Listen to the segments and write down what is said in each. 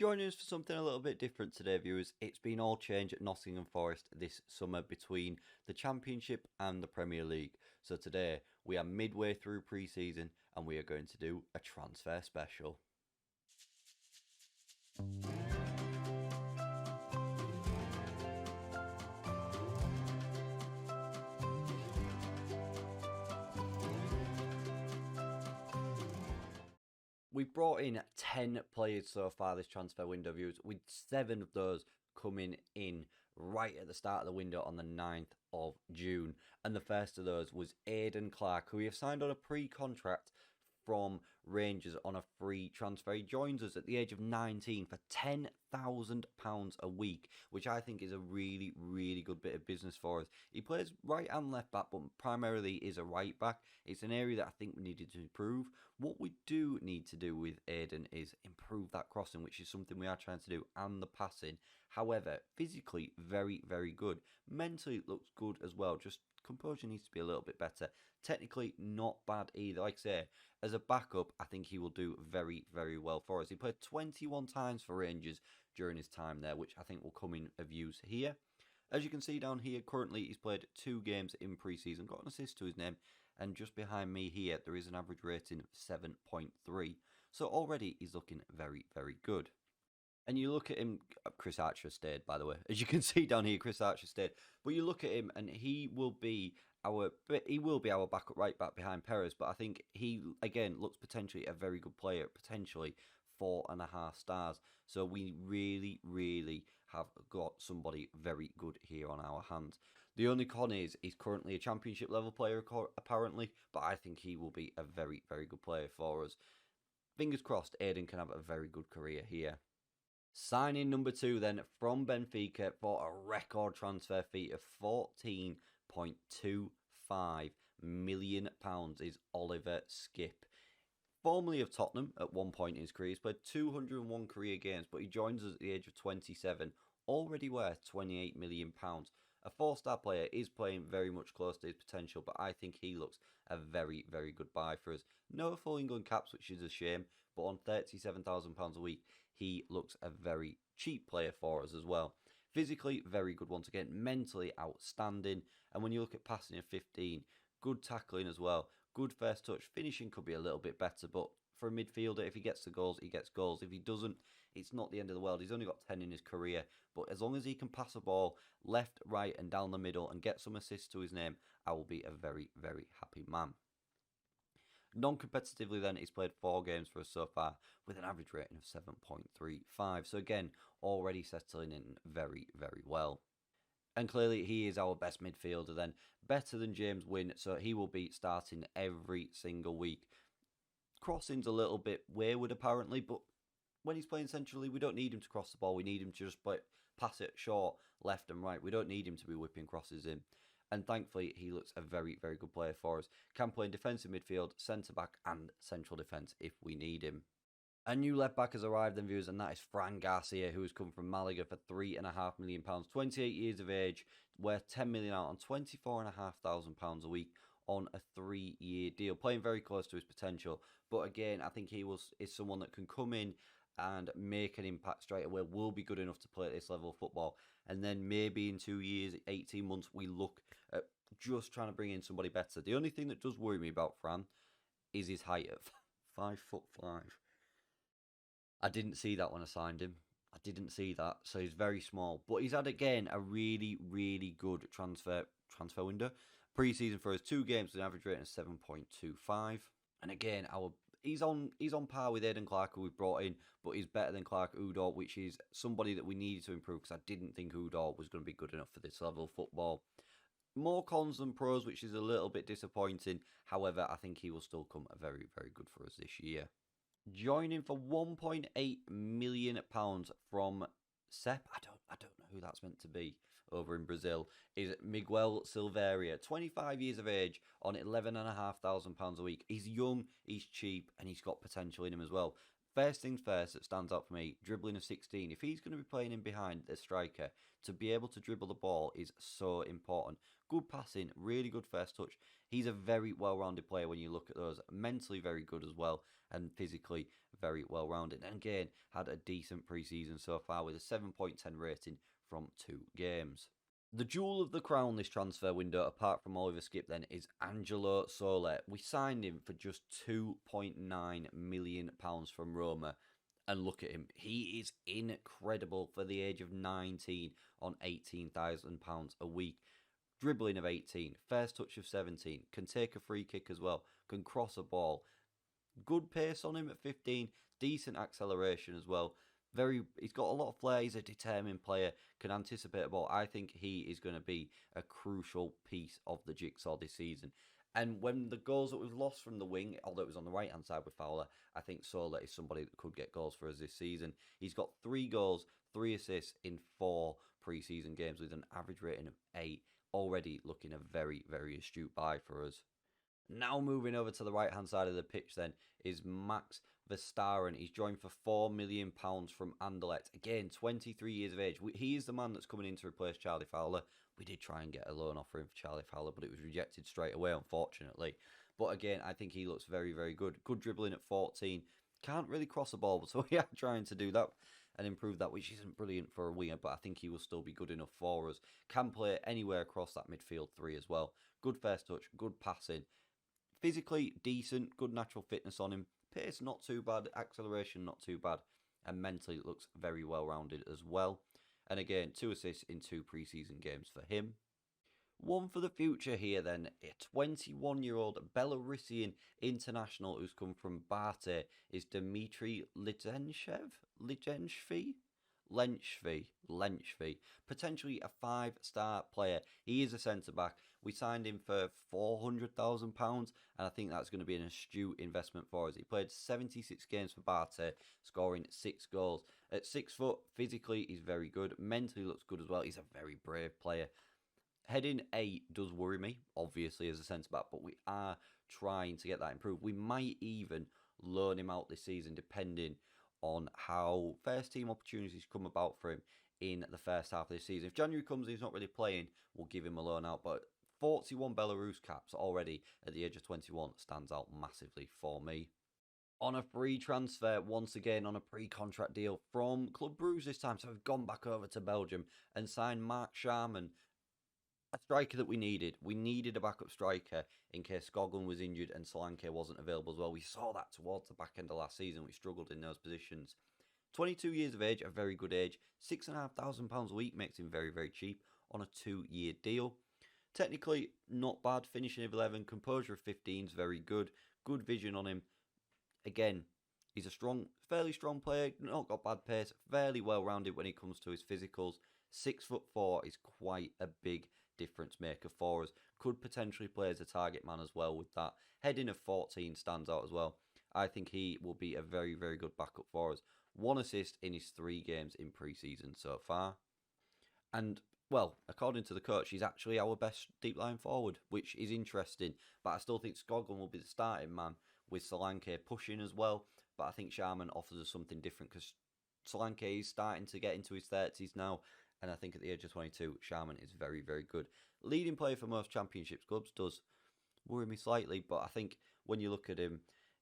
Joining us for something a little bit different today, viewers. It's been all change at Nottingham Forest this summer between the Championship and the Premier League. So today we are midway through pre-season and we are going to do a transfer special. We've brought in 10 players so far this transfer window, viewers, with 7 of those coming in right at the start of the window on the 9th of June. And the first of those was Aidan Clark, who we have signed on a pre-contract from Rangers on a free transfer. He joins us at the age of 19 for £10,000 a week, which I think is a really, really good bit of business for us. He plays right and left back, but primarily is a right back. It's an area that I think we needed to improve. What we do need to do with Aidan is improve that crossing, which is something we are trying to do, and the passing. However, physically, very, very good. Mentally, it looks good as well. Just composure needs to be a little bit better. Technically, not bad either. Like I say, as a backup, I think he will do very, very well for us. He played 21 times for Rangers during his time there, which I think will come in of use here. As you can see down here, currently he's played 2 games in pre-season, got an assist to his name, and just behind me here, there is an average rating of 7.3. So already he's looking very, very good. And you look at him, Chris Archer stayed, by the way. As you can see down here, Chris Archer stayed. But you look at him, and he will be our backup right back behind Perez. But I think he, again, looks potentially a very good player, potentially 4.5 stars. So we really, really have got somebody very good here on our hands. The only con is he's currently a championship level player, apparently. But I think he will be a very, very good player for us. Fingers crossed, Aidan can have a very good career here. Signing number 2 then from Benfica for a record transfer fee of £14.25 million is Oliver Skipp. Formerly of Tottenham at one point in his career, he's played 201 career games, but he joins us at the age of 27, already worth £28 million. A 4-star player is playing very much close to his potential, but I think he looks a very, very good buy for us. No full England caps, which is a shame, but on £37,000 a week, he looks a very cheap player for us as well. Physically, very good once again. Mentally, outstanding. And when you look at passing of 15, good tackling as well. Good first touch. Finishing could be a little bit better, but for a midfielder, if he gets the goals, he gets goals. If he doesn't, it's not the end of the world. He's only got 10 in his career, but as long as he can pass a ball left, right, and down the middle and get some assists to his name, I will be a very, very happy man. Non-competitively then, he's played 4 games for us so far with an average rating of 7.35. So again, already settling in very, very well. And clearly he is our best midfielder then. Better than James Wynn, so he will be starting every single week. Crossing's a little bit wayward apparently, but when he's playing centrally, we don't need him to cross the ball. We need him to just pass it short, left and right. We don't need him to be whipping crosses in. And thankfully, he looks a very, very good player for us. Can play in defensive midfield, centre-back and central defence if we need him. A new left-back has arrived then, viewers, and that is Fran Garcia, who has come from Malaga for £3.5 million. 28 years of age, worth £10 million out on £24,500 a week on a 3-year deal. Playing very close to his potential. But again, I think he is someone that can come in and make an impact straight away, will be good enough to play at this level of football. And then maybe in 2 years, 18 months, we look at just trying to bring in somebody better. The only thing that does worry me about Fran is his height at 5'5". I didn't see that when I signed him. I didn't see that. So he's very small. But he's had, again, a really, really good transfer window. Pre-season for us, 2 games with an average rating of 7.25. And again, he's on par with Aidan Clark, who we brought in, but he's better than Clark Udall, which is somebody that we needed to improve because I didn't think Udall was going to be good enough for this level of football. More cons than pros, which is a little bit disappointing. However, I think he will still come very, very good for us this year. Joining for £1.8 million from Sep, I don't know who that's meant to be over in Brazil, is Miguel Silveira, 25 years of age on £11,500 a week. He's young, he's cheap, and he's got potential in him as well. First things first that stands out for me, dribbling of 16. If he's going to be playing in behind the striker, to be able to dribble the ball is so important. Good passing, really good first touch. He's a very well-rounded player when you look at those. Mentally very good as well, and physically very well rounded. And again, had a decent pre-season so far with a 7.10 rating from 2 games. The jewel of the crown this transfer window, apart from Oliver Skipp then, is Angelo Sole. We signed him for just £2.9 million from Roma. And look at him. He is incredible for the age of 19 on £18,000 a week. Dribbling of 18, first touch of 17, can take a free kick as well, can cross a ball. Good pace on him at 15, decent acceleration as well. He's got a lot of flair, he's a determined player, can anticipate a ball. I think he is going to be a crucial piece of the jigsaw this season. And when the goals that we've lost from the wing, although it was on the right-hand side with Fowler, I think Sole is somebody that could get goals for us this season. He's got 3 goals, 3 assists in 4 pre-season games with an average rating of 8. Already looking a very, very astute buy for us. Now moving over to the right-hand side of the pitch then is Max Verstappen. He's joined for £4 million from Anderlecht. Again, 23 years of age. He is the man that's coming in to replace Charlie Fowler. We did try and get a loan offer in for Charlie Fowler, but it was rejected straight away, unfortunately. But again, I think he looks very, very good. Good dribbling at 14. Can't really cross a ball, so we are trying to do that and improve that, which isn't brilliant for a winger, but I think he will still be good enough for us. Can play anywhere across that midfield 3 as well. Good first touch, good passing. Physically decent, good natural fitness on him. Pace not too bad, acceleration not too bad, and mentally it looks very well rounded as well. And again, 2 assists in 2 pre-season games for him. One for the future here then, a 21-year-old Belarusian international who's come from Bate is Dmitry Lenchvi. Potentially a 5-star player. He is a centre-back. We signed him for £400,000 and I think that's going to be an astute investment for us. He played 76 games for Bate, scoring 6 goals. At 6 foot, physically he's very good. Mentally looks good as well. He's a very brave player. Heading 8 does worry me, obviously, as a centre-back, but we are trying to get that improved. We might even loan him out this season, depending on how first team opportunities come about for him in the first half of this season. If January comes and he's not really playing, we'll give him a loan out, but 41 Belarus caps already at the age of 21 stands out massively for me. On a free transfer, once again on a pre-contract deal from Club Brugge this time, so we've gone back over to Belgium and signed Mark Sharman, a striker that we needed. We needed a backup striker in case Skoglund was injured and Solanke wasn't available as well. We saw that towards the back end of last season. We struggled in those positions. 22 years of age, a very good age. £6,500 a week makes him very, very cheap on a 2-year deal. Technically, not bad. Finishing of 11, composure of 15 is very good. Good vision on him. Again, he's a fairly strong player. Not got bad pace. Fairly well-rounded when it comes to his physicals. 6'4" is quite a big difference maker for us. Could potentially play as a target man as well with that. Heading of 14 stands out as well. I think he will be a very, very good backup for us. 1 assist in his 3 games in pre-season so far. And, well, according to the coach, he's actually our best deep line forward, which is interesting. But I still think Skoglund will be the starting man with Solanke pushing as well. But I think Sharman offers us something different because Solanke is starting to get into his 30s now. And I think at the age of 22, Sharman is very, very good. Leading player for most Championship clubs does worry me slightly, but I think when you look at him,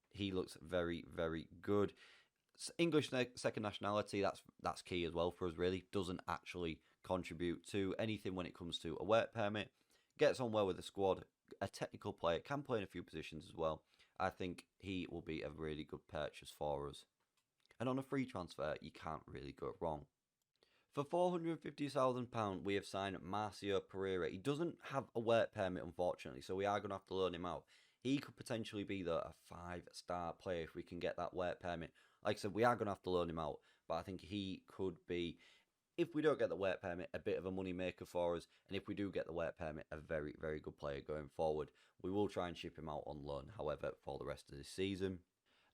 he looks very, very good. English second nationality, that's key as well for us, really. Doesn't actually contribute to anything when it comes to a work permit. Gets on well with the squad. A technical player, can play in a few positions as well. I think he will be a really good purchase for us. And on a free transfer, you can't really go wrong. For £450,000, we have signed Marcio Pereira. He doesn't have a work permit, unfortunately, so we are going to have to loan him out. He could potentially be a 5-star player if we can get that work permit. Like I said, we are going to have to loan him out, but I think he could be, if we don't get the work permit, a bit of a money maker for us, and if we do get the work permit, a very, very good player going forward. We will try and ship him out on loan, however, for the rest of this season.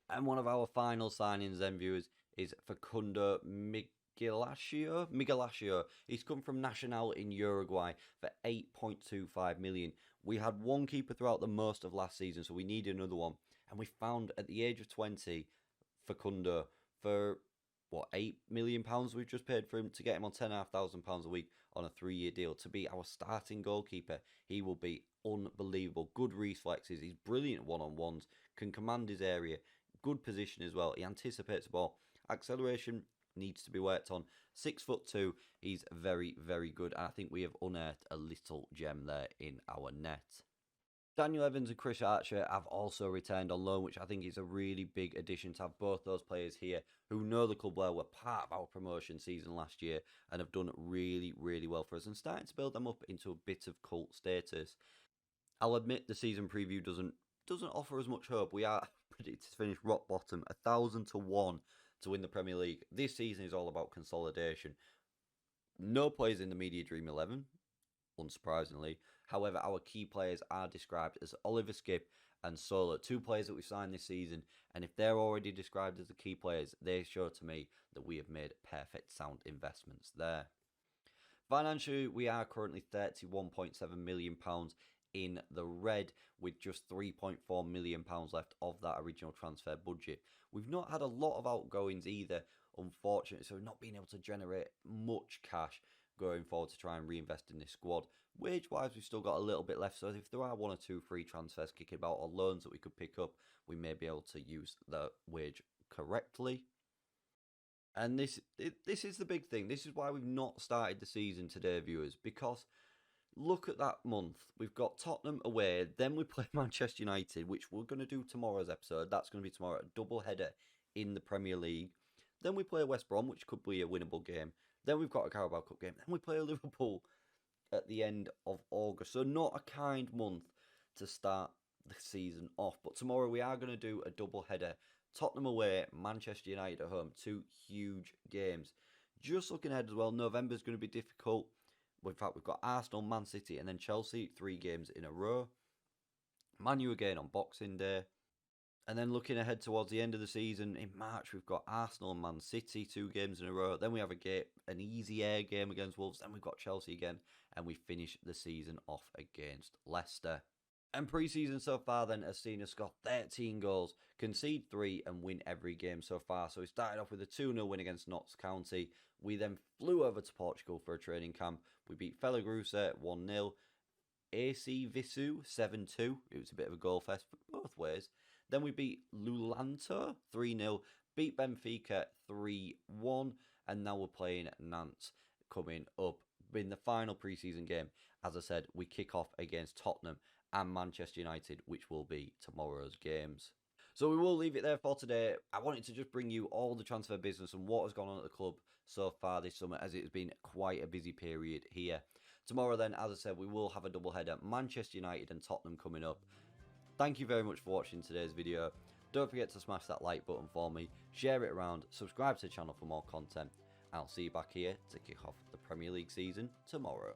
And one of our final signings, then, viewers, is Facundo Miguelasio. He's come from Nacional in Uruguay for 8.25 million. We had one keeper throughout the most of last season, so we needed another one. And we found at the age of 20, Facundo for £8 million we've just paid for him to get him on £10,500 a week on a 3-year deal to be our starting goalkeeper. He will be unbelievable. Good reflexes. He's brilliant one-on-ones. Can command his area. good position as well. He anticipates the ball. Acceleration needs to be worked on. 6'2", he's very, very good. And I think we have unearthed a little gem there in our net. Daniel Evans and Chris Archer have also returned on loan, which I think is a really big addition to have both those players here who know the club well, were part of our promotion season last year and have done really, really well for us and starting to build them up into a bit of cult status. I'll admit the season preview doesn't offer as much hope. We are predicted to finish rock bottom, 1,000 to 1 to win the Premier League. This season is all about consolidation. No players in the media dream 11, unsurprisingly. However, our key players are described as Oliver Skip and Solar, 2 players that we've signed this season, and if they're already described as the key players, they show to me that we have made perfect sound investments there. Financially, we are currently £31.7 million in the red, with just £3.4 million left of that original transfer budget. We've not had a lot of outgoings either, unfortunately, so we've not been able to generate much cash going forward to try and reinvest in this squad. Wage-wise, we've still got a little bit left, so if there are 1 or 2 free transfers kicking about or loans that we could pick up, we may be able to use the wage correctly. And this is the big thing. This is why we've not started the season today, viewers, because look at that month. We've got Tottenham away, then we play Manchester United, which we're going to do tomorrow's episode. That's going to be tomorrow, a double header in the Premier League. Then we play West Brom, which could be a winnable game. Then we've got a Carabao Cup game. Then we play Liverpool at the end of August. So not a kind month to start the season off. But tomorrow we are going to do a double header. Tottenham away, Manchester United at home. 2 huge games. Just looking ahead as well, November's going to be difficult. In fact, we've got Arsenal, Man City, and then Chelsea, 3 games in a row. Man U again on Boxing Day. And then looking ahead towards the end of the season, in March, we've got Arsenal and Man City, 2 games in a row. Then we have an easy air game against Wolves. Then we've got Chelsea again. And we finish the season off against Leicester. And pre-season so far then has seen us score 13 goals, concede 3 and win every game so far. So we started off with a 2-0 win against Notts County. We then flew over to Portugal for a training camp. We beat Felagrusa 1-0. AC Visu 7-2. It was a bit of a goal fest both ways. Then we beat Lulanto 3-0, beat Benfica 3-1, and now we're playing Nantes coming up in the final pre-season game. As I said, we kick off against Tottenham and Manchester United, which will be tomorrow's games. So we will leave it there for today. I wanted to just bring you all the transfer business and what has gone on at the club so far this summer, as it has been quite a busy period here. Tomorrow then, as I said, we will have a double header, Manchester United and Tottenham coming up. Thank you very much for watching today's video. Don't forget to smash that like button for me, share it around, subscribe to the channel for more content. I'll see you back here to kick off the Premier League season tomorrow.